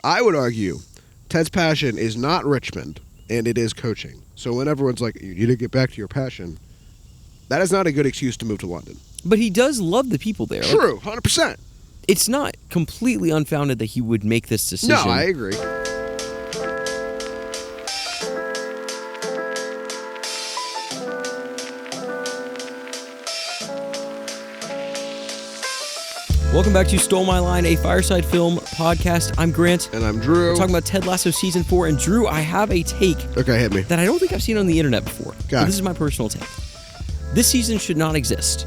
I would argue Ted's passion is not Richmond, and it is coaching. So when everyone's like, you need to get back to your passion, that is not a good excuse to move to London. But he does love the people there. True, 100%. It's not completely unfounded that he would make this decision. No, I agree. Welcome back to Stole My Line, a Fireside Film podcast. I'm Grant. And I'm Drew. We're talking about Ted Lasso Season 4. And Drew, I have a take hit me. that I don't think I've seen on the internet before. But this is my personal take. This season should not exist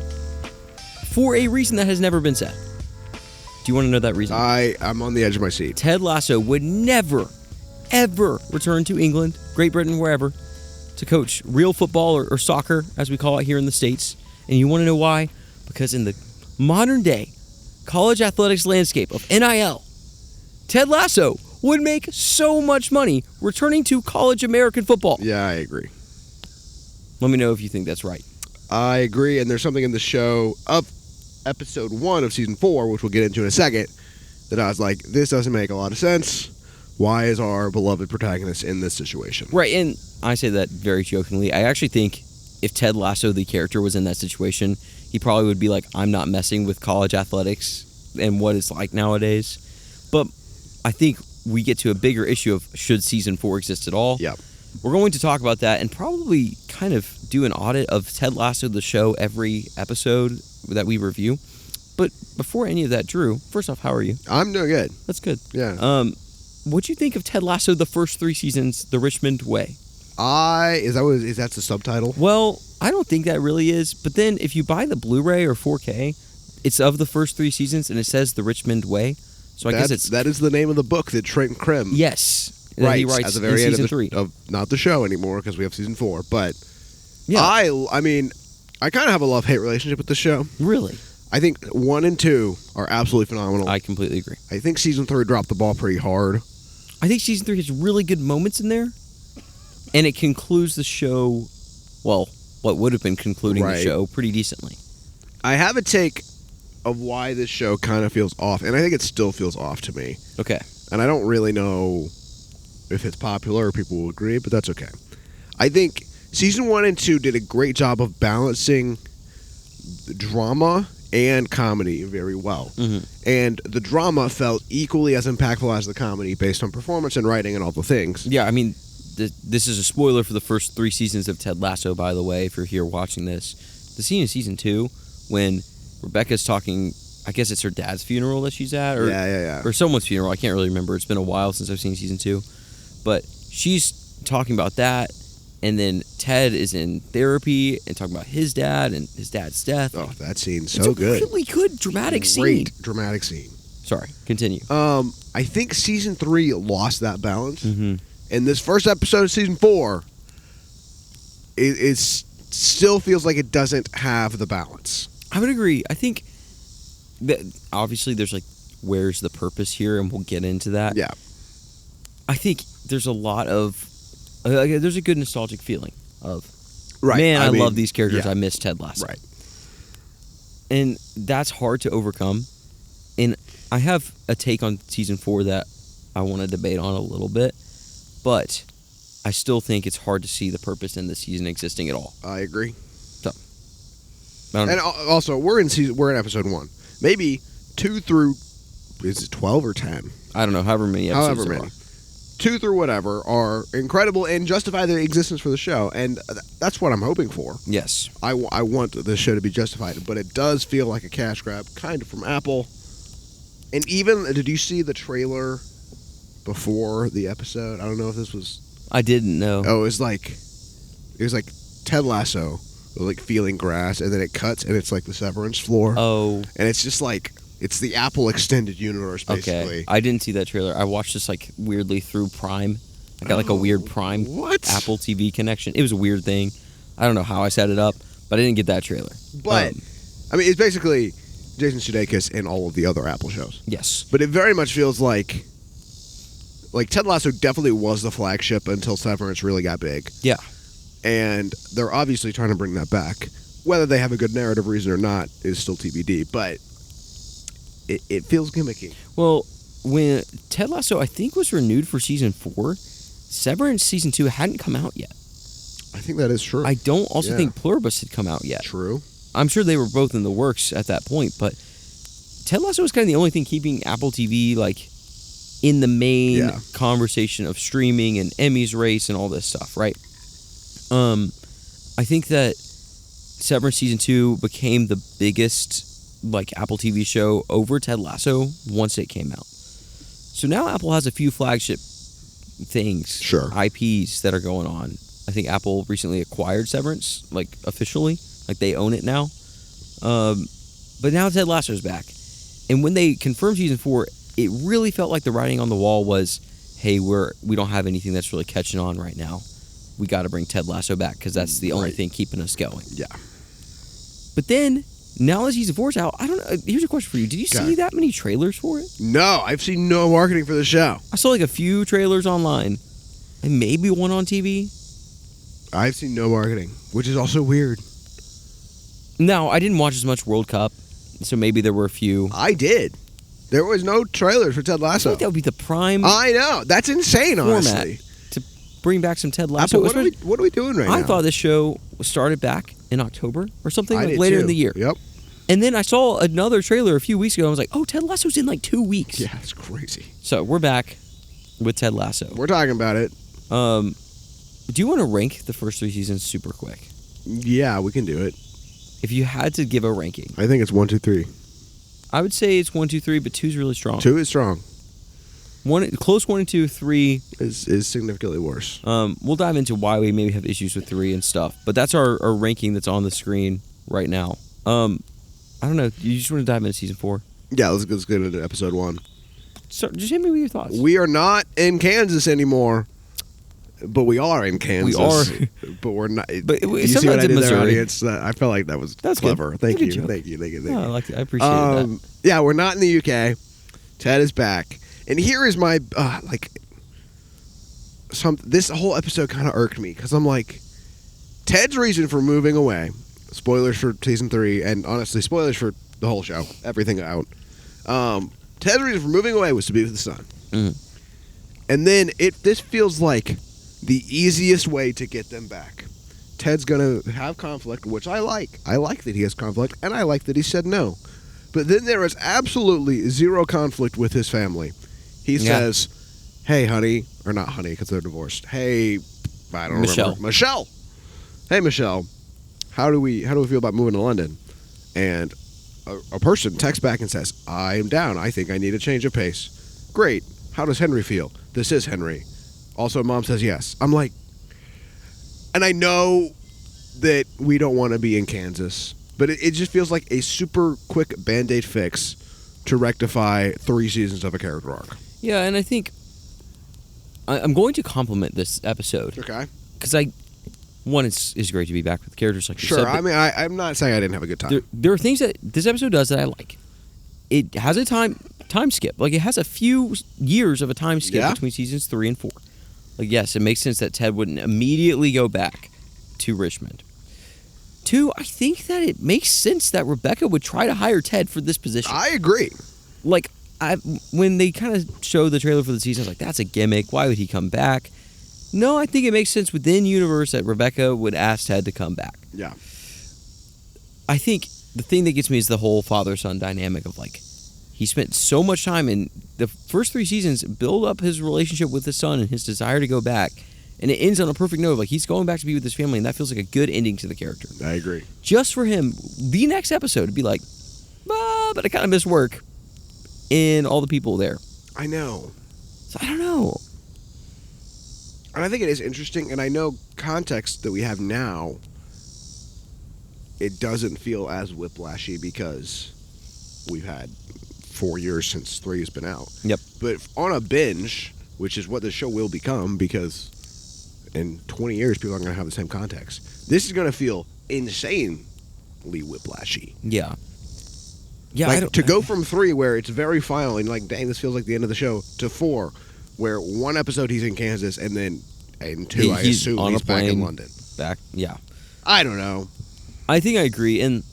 for a reason that has never been said. Do you want to know that reason? I'm on the edge of my seat. Ted Lasso would never, ever return to England, Great Britain, wherever, to coach real football or soccer, as we call it here in the States. And you want to know why? Because in the modern day college athletics landscape of NIL, Ted Lasso would make so much money returning to college American football. Yeah, I agree. Let me know if you think that's right. I agree, and there's something in the show of episode 1 of season 4, which we'll get into in a second, that I was like, this doesn't make a lot of sense. Why is our beloved protagonist in this situation? Right, and I say that very jokingly. I actually think if Ted Lasso, the character, was in that situation, he probably would be like, I'm not messing with college athletics and what it's like nowadays. But I think we get to a bigger issue of should season 4 exist at all. Yep. We're going to talk about that and probably kind of do an audit of Ted Lasso, the show, every episode that we review. But before any of that, Drew, first off, how are you? I'm doing good. That's good. Yeah. What'd you think of Ted Lasso, the first 3 seasons, The Richmond Way? Is that the subtitle? Well, I don't think that really is. But then if you buy the Blu-ray or 4K, it's of the first 3 seasons and it says The Richmond Way. So I guess that is the name of the book that Trent Krim he writes at the very end season of 3. Of not the show anymore because we have season 4. But yeah. I mean, I kind of have a love-hate relationship with the show. Really? I think 1 and 2 are absolutely phenomenal. I completely agree. I think season 3 dropped the ball pretty hard. I think season 3 has really good moments in there, and it concludes the show, well, what would have been concluding the show pretty decently. I have a take of why this show kind of feels off, and I think it still feels off to me. Okay. And I don't really know if it's popular or people will agree, but that's okay. I think season 1 and 2 did a great job of balancing drama and comedy very well. Mm-hmm. And the drama felt equally as impactful as the comedy based on performance and writing and all the things. Yeah, I mean, this is a spoiler for the first 3 seasons of Ted Lasso, by the way, if you're here watching this. The scene in season 2, when Rebecca's talking, I guess it's her dad's funeral that she's at, or someone's funeral, I can't really remember. It's been a while since I've seen season 2. But she's talking about that, and then Ted is in therapy and talking about his dad and his dad's death. Oh, that scene's so good. It's a really good dramatic scene. Great dramatic scene. Sorry, continue. I think season 3 lost that balance. Mm-hmm. And this first episode of season 4, it still feels like it doesn't have the balance. I would agree. I think that obviously there's like, where's the purpose here? And we'll get into that. Yeah. I think there's a lot of, there's a good nostalgic feeling of, right. Man, I love these characters. Yeah. I miss Ted Lasso. Right. And that's hard to overcome. And I have a take on season 4 that I want to debate on a little bit, but I still think it's hard to see the purpose in the season existing at all. I agree. So, I don't know. And also, we're in episode 1. Maybe 2 through, is it 12 or 10? I don't know, however many episodes However there many. are. 2 through whatever are incredible and justify the existence for the show, and that's what I'm hoping for. Yes. I want the show to be justified, but it does feel like a cash grab, kind of from Apple. And even, did you see the trailer before the episode? I don't know if this was... I didn't know. Oh, it was like Ted Lasso, like feeling grass, and then it cuts, and it's like the Severance floor. Oh. And it's just like, it's the Apple extended universe, basically. Okay. I didn't see that trailer. I watched this like weirdly through Prime. I got like a weird Prime Apple TV connection. It was a weird thing. I don't know how I set it up, but I didn't get that trailer. But, I mean, it's basically Jason Sudeikis and all of the other Apple shows. Yes. But it very much feels like Ted Lasso definitely was the flagship until Severance really got big. Yeah. And they're obviously trying to bring that back. Whether they have a good narrative reason or not is still TBD, but it feels gimmicky. Well, when Ted Lasso, I think, was renewed for season 4, Severance season 2 hadn't come out yet. I think that is true. I don't also think Pluribus had come out yet. True. I'm sure they were both in the works at that point, but Ted Lasso was kind of the only thing keeping Apple TV like in the main conversation of streaming and Emmys race and all this stuff, right? I think that Severance season 2 became the biggest like Apple TV show over Ted Lasso once it came out. So now Apple has a few flagship things, IPs that are going on. I think Apple recently acquired Severance, like officially, like they own it now. But now Ted Lasso's back, and when they confirmed season 4, it really felt like the writing on the wall was, "Hey, we don't have anything that's really catching on right now. We got to bring Ted Lasso back because that's the only thing keeping us going." Yeah. But then now that season 4's out, I don't know. Here's a question for you: did you see that many trailers for it? No, I've seen no marketing for the show. I saw like a few trailers online, and maybe one on TV. I've seen no marketing, which is also weird. No, I didn't watch as much World Cup, so maybe there were a few. I did. There was no trailers for Ted Lasso. I think that would be the prime. I know. That's insane, honestly. To bring back some Ted Lasso. Apple, what are we doing right now? I thought this show started back in October or something, like later in the year. Yep. And then I saw another trailer a few weeks ago. And I was like, "Oh, Ted Lasso's in like 2 weeks." Yeah, it's crazy. So we're back with Ted Lasso. We're talking about it. Do you want to rank the first 3 seasons super quick? Yeah, we can do it. If you had to give a ranking, I think it's 1, 2, 3. I would say it's 1, 2, 3, but 2's really strong. 2 is strong. Close 1 and 2, 3 is significantly worse. We'll dive into why we maybe have issues with 3 and stuff, but that's our ranking that's on the screen right now. I don't know. You just want to dive into season 4? Yeah, let's get into episode 1. So just hit me with your thoughts. We are not in Kansas anymore, but we are in Kansas. We are, but we're not. But you see what I did there, Missouri. audience? I felt like that's clever. Good. Thank Good you. joke. Thank you. No, I appreciate that. Yeah, we're not in the UK. Ted is back, and here is my this whole episode kind of irked me because I'm like, Ted's reason for moving away. Spoilers for season 3, and honestly, spoilers for the whole show. Everything out. Ted's reason for moving away was to be with his son. Mm. And then this feels like the easiest way to get them back. Ted's going to have conflict, which I like. I like that he has conflict, and I like that he said no. But then there is absolutely zero conflict with his family. He says, "Hey, honey," or not honey because they're divorced. "Hey, I don't remember. Michelle. Hey, Michelle, how do we feel about moving to London?" And a person texts back and says, "I am down. I think I need a change of pace." Great. How does Henry feel? This is Henry. Also, Mom says yes. I'm like, and I know that we don't want to be in Kansas, but it just feels like a super quick Band-Aid fix to rectify 3 seasons of a character arc. Yeah, and I think I'm going to compliment this episode. Okay. Because it's great to be back with the characters like you said. Sure, I mean, I'm not saying I didn't have a good time. There are things that this episode does that I like. It has a time skip. Like, it has a few years of a time skip between seasons 3 and 4. Like, yes, it makes sense that Ted wouldn't immediately go back to Richmond. 2, I think that it makes sense that Rebecca would try to hire Ted for this position. I agree. Like, when they kind of show the trailer for the season, I was like, that's a gimmick. Why would he come back? No, I think it makes sense within universe that Rebecca would ask Ted to come back. Yeah. I think the thing that gets me is the whole father-son dynamic of, like, he spent so much time in the first 3 seasons build up his relationship with his son and his desire to go back, and it ends on a perfect note. Like, he's going back to be with his family, and that feels like a good ending to the character. I agree. Just for him, the next episode to be like, but I kind of miss work and all the people there. I know. So I don't know. And I think it is interesting, and I know context that we have now, it doesn't feel as whiplashy because we've had 4 years since 3 has been out. Yep. But on a binge, which is what the show will become, because in 20 years people aren't going to have the same context, this is going to feel insanely whiplashy. Yeah. Yeah. Like, to go from 3, where it's very final, and like, dang, this feels like the end of the show, to 4, where 1 episode he's in Kansas, and then in 2, I assume he's back in London. Yeah. I don't know. I think I agree, and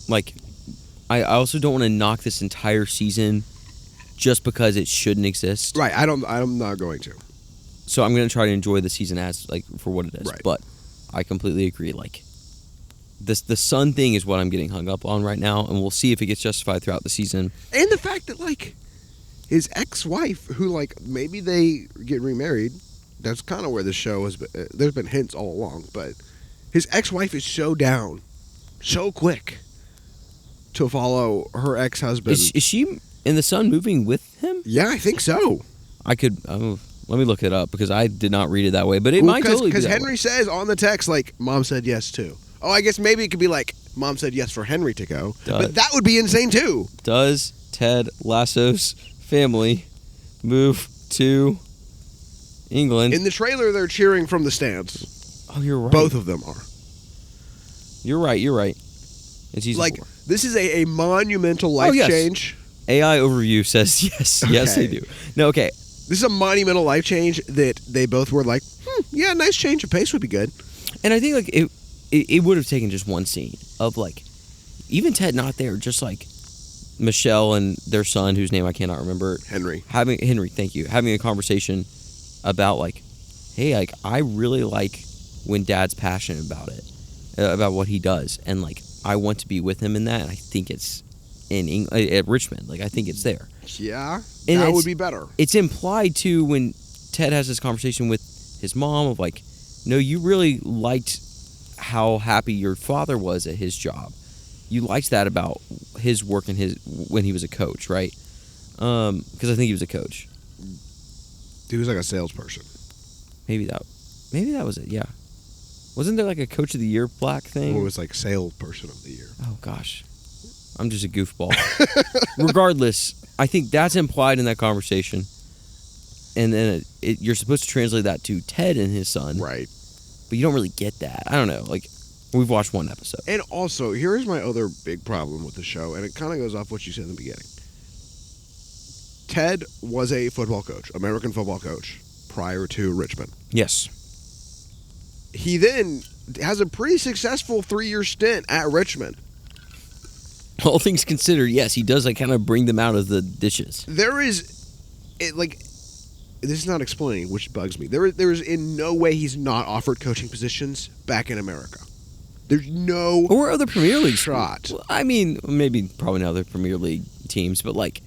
like, I also don't want to knock this entire season just because it shouldn't exist. Right. I'm not going to. So I'm going to try to enjoy the season as like for what it is. Right. But I completely agree. Like the son thing is what I'm getting hung up on right now, and we'll see if it gets justified throughout the season. And the fact that like his ex-wife, who like maybe they get remarried, that's kind of where the show has been. There's been hints all along, but his ex-wife is so down, so quick to follow her ex-husband. Is she in the son moving with him? Yeah, I think so. I could. Let me look it up because I did not read it that way, but it might totally be because that Henry way. says on the text like Mom said yes too. Oh, I guess maybe it could be like Mom said yes for Henry to go, but that would be insane too. Does Ted Lasso's family move to England? In the trailer, they're cheering from the stands. Oh, you're right. Both of them are. You're right. It's season like 4. This is a monumental life change. AI overview says yes. Okay. Yes, they do. No, okay. This is a monumental life change that they both were like, yeah, a nice change of pace would be good. And I think like it would have taken just one scene of like even Ted not there, just like Michelle and their son, whose name I cannot remember, Henry, thank you, having a conversation about like, hey, like I really like when Dad's passionate about it, about what he does, and like I want to be with him in that. And I think it's in at Richmond. Like I think it's there. Yeah, and that would be better. It's implied too when Ted has this conversation with his mom of like, no, you really liked how happy your father was at his job. You liked that about his work and when he was a coach, right? Because I think he was a coach. He was like a salesperson. Maybe that was it. Yeah. Wasn't there like a Coach of the Year plaque thing? Or it was like salesperson of the year. Oh gosh, I'm just a goofball. Regardless, I think that's implied in that conversation, and then you're supposed to translate that to Ted and his son, right? But you don't really get that. I don't know. Like we've watched one episode, and also here's my other big problem with the show, and it kind of goes off what you said in the beginning. Ted was a football coach, American football coach, prior to Richmond. Yes. He then has a pretty successful 3-year stint at Richmond. All things considered, yes, he does like kind of bring them out of the dishes. There is, this is not explaining, which bugs me. There is in no way he's not offered coaching positions back in America. There's no or other Premier League shot. Well, I mean, probably not other Premier League teams, but like,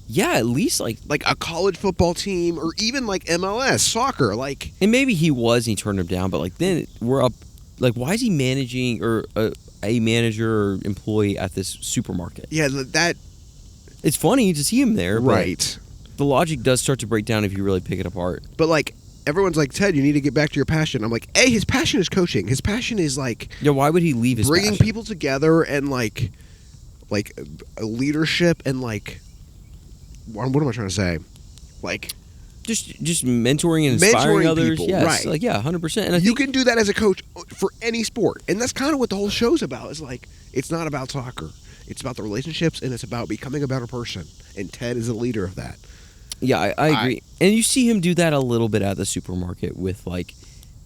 yeah, at least like a college football team or even like MLS soccer, like. And maybe he was, and he turned him down, but like then we're up. Like, why is he managing or a manager or employee at this supermarket? Yeah, that. It's funny to see him there, right? But the logic does start to break down if you really pick it apart. But like. Everyone's like, Ted, you need to get back to your passion. I'm like, hey, his passion is coaching. His passion is like, yeah. Why would he leave his bringing passion? people together and like leadership and like, what am I trying to say? Like, just mentoring and inspiring others. People, yes, right? Like 100%. And you can do that as a coach for any sport, and that's kind of what the whole show's about. Is like, it's not about soccer. It's about the relationships, and it's about becoming a better person. And Ted is a leader of that. Yeah, I agree. And you see him do that a little bit at the supermarket with like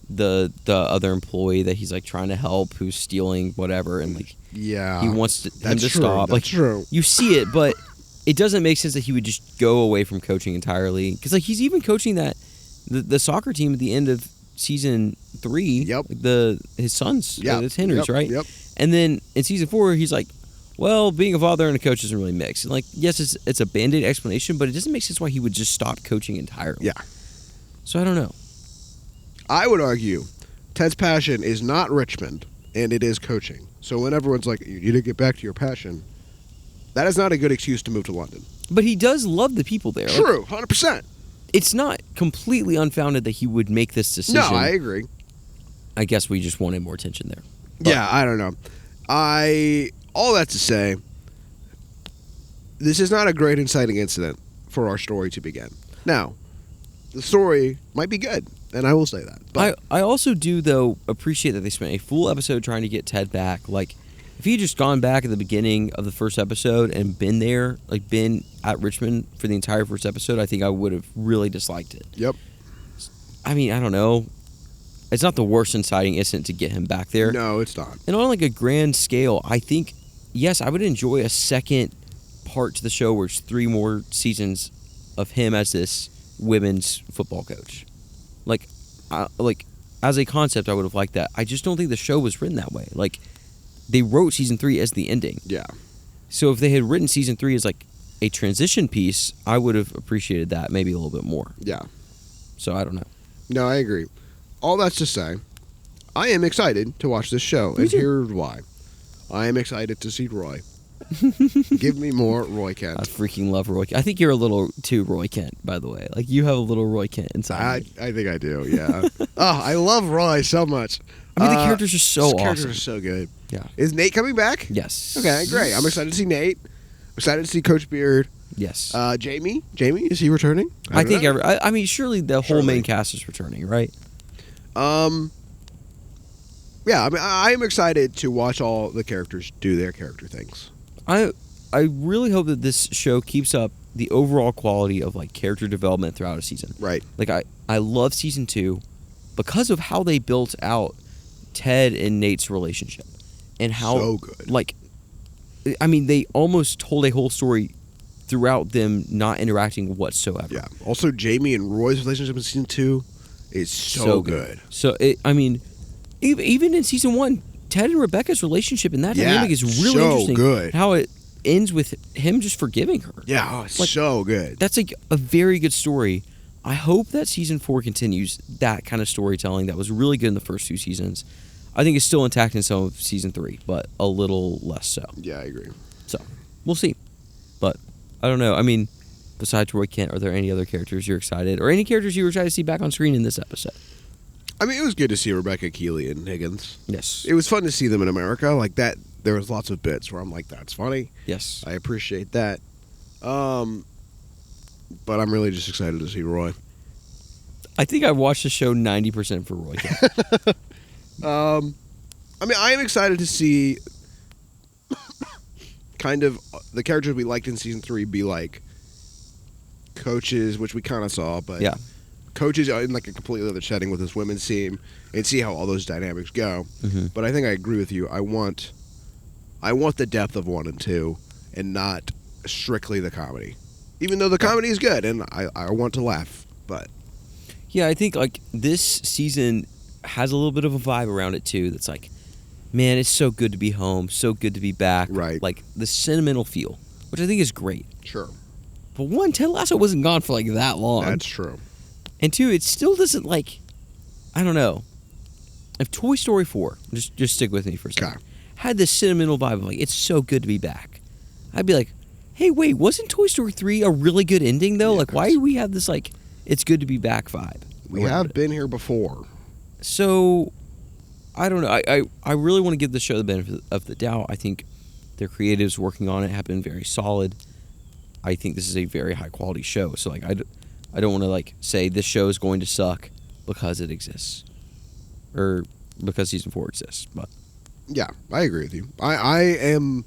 the other employee that he's like trying to help who's stealing whatever, and like he wants him to stop. That's true. You see it, but it doesn't make sense that he would just go away from coaching entirely, because like he's even coaching the soccer team at the end of season 3. Yep. Like his sons. Yeah. It's Henry's, right? Yep. And then in season 4, he's like, well, being a father and a coach doesn't really mix. And like, yes, it's a band-aid explanation, but it doesn't make sense why he would just stop coaching entirely. Yeah. So I don't know. I would argue Ted's passion is not Richmond, and it is coaching. So when everyone's like, you need to get back to your passion, that is not a good excuse to move to London. But he does love the people there. True, 100%. It's not completely unfounded that he would make this decision. No, I agree. I guess we just wanted more attention there. But yeah, I don't know. All that to say, this is not a great inciting incident for our story to begin. Now, the story might be good, and I will say that. But I also do, though, appreciate that they spent a full episode trying to get Ted back. Like, if he had just gone back at the beginning of the first episode and been there, like been at Richmond for the entire first episode, I think I would have really disliked it. Yep. I mean, I don't know. It's not the worst inciting incident to get him back there. No, it's not. And on like a grand scale, I think, yes, I would enjoy a second part to the show where it's 3 more seasons of him as this women's football coach. Like as a concept, I would have liked that. I just don't think the show was written that way. Like, they wrote season 3 as the ending. Yeah. So if they had written season 3 as like a transition piece, I would have appreciated that maybe a little bit more. Yeah. So I don't know. No, I agree. All that's to say, I am excited to watch this show, and here's why. I am excited to see Roy. Give me more Roy Kent. I freaking love Roy Kent. I think you're a little too Roy Kent, by the way. Like, you have a little Roy Kent inside. I think I do, yeah. I love Roy so much. I mean, the characters are so awesome. The characters are so good. Yeah. Is Nate coming back? Yes. Okay, great. I'm excited to see Nate. I'm excited to see Coach Beard. Yes. Jamie, is he returning? I think I mean, surely the whole main cast is returning, right? Yeah, I mean, I'm excited to watch all the characters do their character things. I really hope that this show keeps up the overall quality of like character development throughout a season. Right. Like I love season 2 because of how they built out Ted and Nate's relationship and how so good. Like, I mean, they almost told a whole story throughout them not interacting whatsoever. Yeah. Also, Jamie and Roy's relationship in season 2 is so good. So I mean, even in season 1, Ted and Rebecca's relationship in that dynamic is really interesting. Good. How it ends with him just forgiving her. Yeah, it's like, so good. That's like a very good story. I hope that season 4 continues that kind of storytelling that was really good in the first 2 seasons. I think it's still intact in some of season 3, but a little less so. Yeah, I agree. So, we'll see. But, I don't know. I mean, besides Roy Kent, are there any other characters you're excited, or any characters you were excited to see back on screen in this episode? I mean, it was good to see Rebecca, Keeley, and Higgins. Yes. It was fun to see them in America. Like that, there was lots of bits where I'm like, that's funny. Yes. I appreciate that. But I'm really just excited to see Roy. I think I watched the show 90% for Roy Kent. I mean, I am excited to see kind of the characters we liked in season 3 be like coaches, which we kind of saw, but yeah. Coaches in like a completely other setting with this women's team and see how all those dynamics go. Mm-hmm. But I think I agree with you. I want the depth of 1 and 2 and not strictly the comedy. Even though the comedy is good and I want to laugh, but yeah, I think like this season has a little bit of a vibe around it too that's like, man, it's so good to be home, so good to be back. Right. Like the sentimental feel, which I think is great. Sure. But 1, Ted Lasso wasn't gone for like that long. That's true. And 2, it still doesn't like, I don't know. If Toy Story 4, just stick with me for a second, okay, had this sentimental vibe of like, it's so good to be back, I'd be like, hey, wait, wasn't Toy Story 3 a really good ending though? Yeah, like, why do we have this like, it's good to be back vibe? We have been here before. So, I don't know. I really want to give the show the benefit of the doubt. I think their creatives working on it have been very solid. I think this is a very high quality show. So like I don't want to like say this show is going to suck because it exists or because season 4 exists. But yeah, I agree with you. I am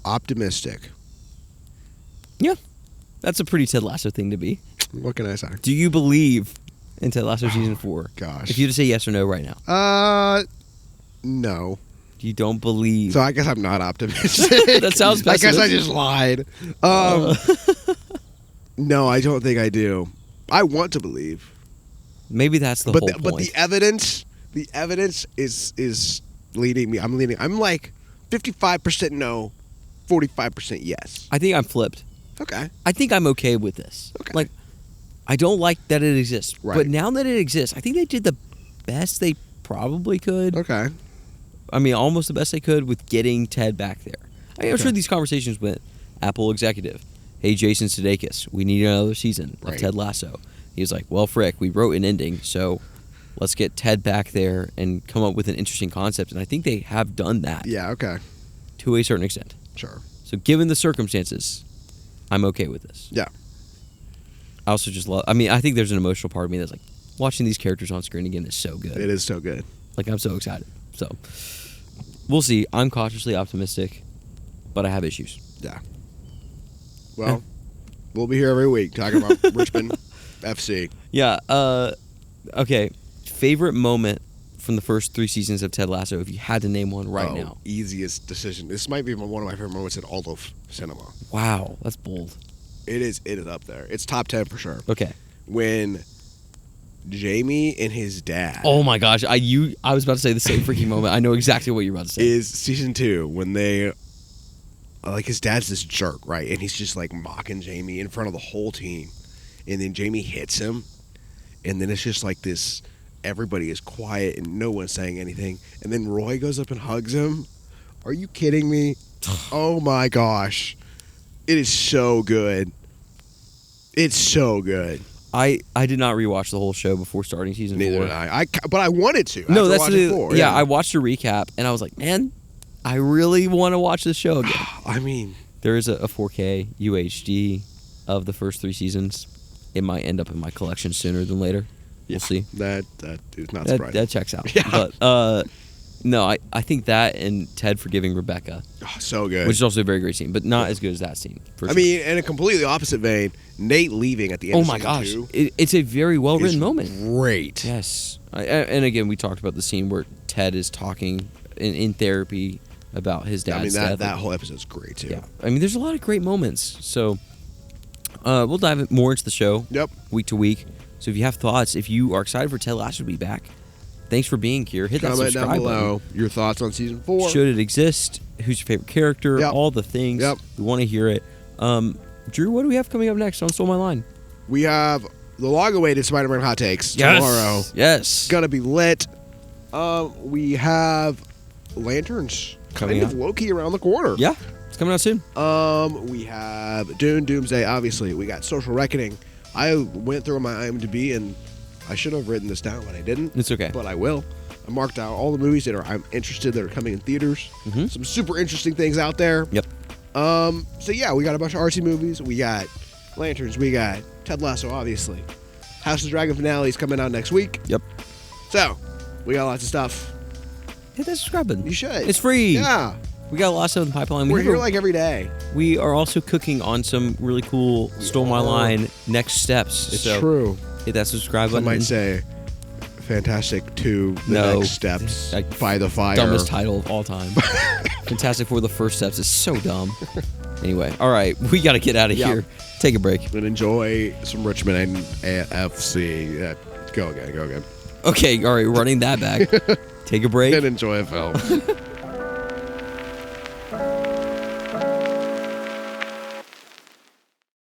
optimistic. Yeah, that's a pretty Ted Lasso thing to be. What can I say? Do you believe in Ted Lasso season 4? Gosh, if you had to say yes or no right now. No. You don't believe. So I guess I'm not optimistic. That sounds pessimistic. I guess I just lied. No, I don't think I do. I want to believe. Maybe that's the whole point. But the evidence is leading me. I'm like 55% no, 45% yes. I think I'm flipped. Okay. I think I'm okay with this. Okay. Like, I don't like that it exists. Right. But now that it exists, I think they did the best they probably could. Okay. I mean, almost the best they could with getting Ted back there. I'm sure these conversations with Apple executive. Hey, Jason Sudeikis, we need another season of Ted Lasso. He was like, well, frick, we wrote an ending, so let's get Ted back there and come up with an interesting concept. And I think they have done that. Yeah, okay. To a certain extent. Sure. So given the circumstances, I'm okay with this. Yeah. I also just love, I mean, I think there's an emotional part of me that's like, watching these characters on screen again is so good. It is so good. Like, I'm so excited. So, we'll see. I'm cautiously optimistic, but I have issues. Yeah. Well, we'll be here every week talking about Richmond FC. Yeah. Okay. Favorite moment from the first 3 seasons of Ted Lasso if you had to name one right now? Easiest decision. This might be one of my favorite moments in all of cinema. Wow, that's bold. It is up there. It's top 10 for sure. Okay. When Jamie and his dad. Oh my gosh, I was about to say the same freaking moment. I know exactly what you're about to say. Is season 2 when they like his dad's this jerk, right? And he's just like mocking Jamie in front of the whole team. And then Jamie hits him. And then it's just like this, everybody is quiet and no one's saying anything. And then Roy goes up and hugs him. Are you kidding me? Oh my gosh. It is so good. It's so good. I did not rewatch the whole show before starting season 4. Neither did I. But I wanted to. No, that's yeah. I watched a recap and I was like, man, I really want to watch this show again. I mean, there is a 4K UHD of the first 3 seasons. It might end up in my collection sooner than later. We'll see. That is not surprising. That checks out. Yeah. But no, I think that and Ted forgiving Rebecca. Oh, so good. Which is also a very great scene, but not as good as that scene. For sure. I mean, in a completely opposite vein, Nate leaving at the end of season 2. Oh my gosh. It's a very well-written moment. Great. Yes. And again, we talked about the scene where Ted is talking in therapy about his dad's death. That whole episode's great, too. Yeah. I mean, there's a lot of great moments. So we'll dive more into the show week to week. So if you have thoughts, if you are excited for Ted Lasso to be back, thanks for being here. Hit that subscribe down below button. Your thoughts on season 4. Should it exist? Who's your favorite character? All the things. We want to hear it. Drew, what do we have coming up next on Stole My Line? We have the long-awaited Spider-Man Hot Takes tomorrow. Yes. It's going to be lit. We have Lanterns coming kind of low-key around the corner. Yeah, it's coming out soon. We have Dune, Doomsday, obviously. We got Social Reckoning. I went through my IMDb, and I should have written this down, but I didn't. It's okay. But I will. I marked out all the movies that I'm interested that are coming in theaters. Mm-hmm. Some super interesting things out there. Yep. So yeah, we got a bunch of artsy movies. We got Lanterns. We got Ted Lasso, obviously. House of the Dragon finale is coming out next week. Yep. So we got lots of stuff. Hit that subscribe button. You should. It's free. Yeah. We got lots of in the pipeline. We're here like every day. We are also cooking on some really cool Stole My Line next steps. It's true. Hit that subscribe button. I might say Fantastic 2, The Next Steps, by the Fire. Dumbest title of all time. Fantastic Four, The First Steps is so dumb. Anyway, all right, we got to get out of here. Take a break. And enjoy some Richmond and AFC. Go again. Okay, all right, running that back. Take a break. And enjoy a film.